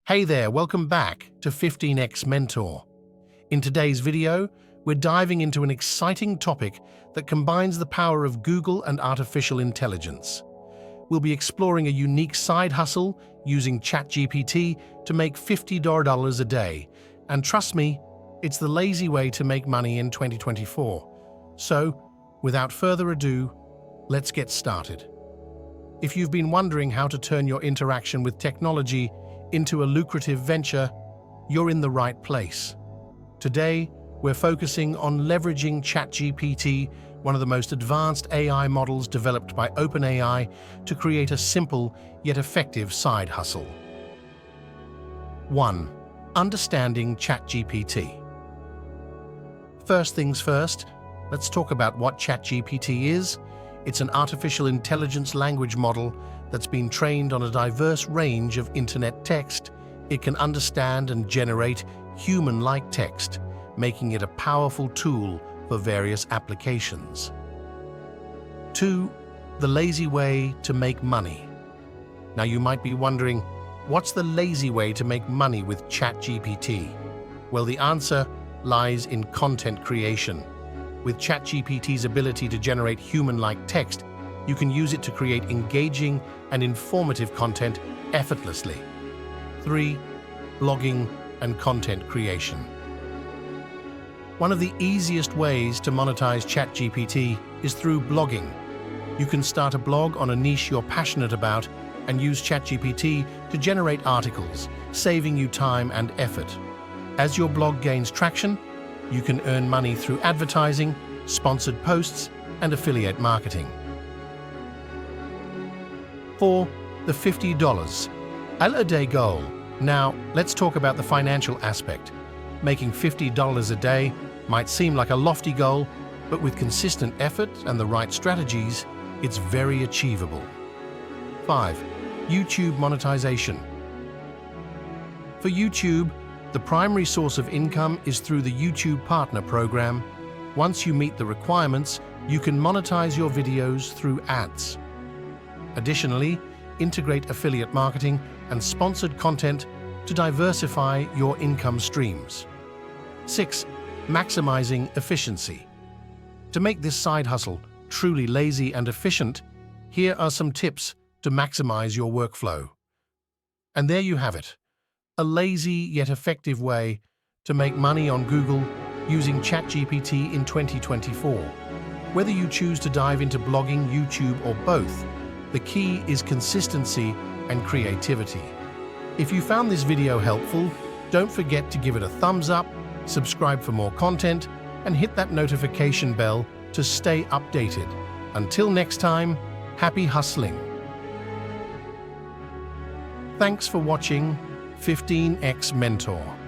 Hey there, welcome back to 15x Mentor. In today's video, we're diving into an exciting topic that combines the power of Google and artificial intelligence. We'll be exploring a unique side hustle using ChatGPT to make $50 a day. And trust me, it's the lazy way to make money in 2024. So, without further ado, let's get started. If you've been wondering how to turn your interaction with technology into a lucrative venture, you're in the right place. Today, we're focusing on leveraging ChatGPT, one of the most advanced AI models developed by OpenAI, to create a simple yet effective side hustle. 1. Understanding ChatGPT. First things first, let's talk about what ChatGPT is. It's an artificial intelligence language model that's been trained on a diverse range of internet text. It can understand and generate human-like text, making it a powerful tool for various applications. 2. The lazy way to make money. Now you might be wondering, what's the lazy way to make money with ChatGPT? Well, the answer lies in content creation. With ChatGPT's ability to generate human-like text, you can use it to create engaging and informative content effortlessly. 3. Blogging and content creation. One of the easiest ways to monetize ChatGPT is through blogging. You can start a blog on a niche you're passionate about and use ChatGPT to generate articles, saving you time and effort. As your blog gains traction, you can earn money through advertising, sponsored posts, and affiliate marketing. 4. The $50 a day goal. Now, let's talk about the financial aspect. Making $50 a day might seem like a lofty goal, but with consistent effort and the right strategies, it's very achievable. 5. YouTube monetization. For YouTube, the primary source of income is through the YouTube Partner Program. Once you meet the requirements, you can monetize your videos through ads. Additionally, integrate affiliate marketing and sponsored content to diversify your income streams. 6. Maximizing efficiency. To make this side hustle truly lazy and efficient, here are some tips to maximize your workflow. And there you have it, a lazy yet effective way to make money on Google using ChatGPT in 2024. Whether you choose to dive into blogging, YouTube, or both, the key is consistency and creativity. If you found this video helpful, don't forget to give it a thumbs up, subscribe for more content, and hit that notification bell to stay updated. Until next time, happy hustling. Thanks for watching 15x Mentor.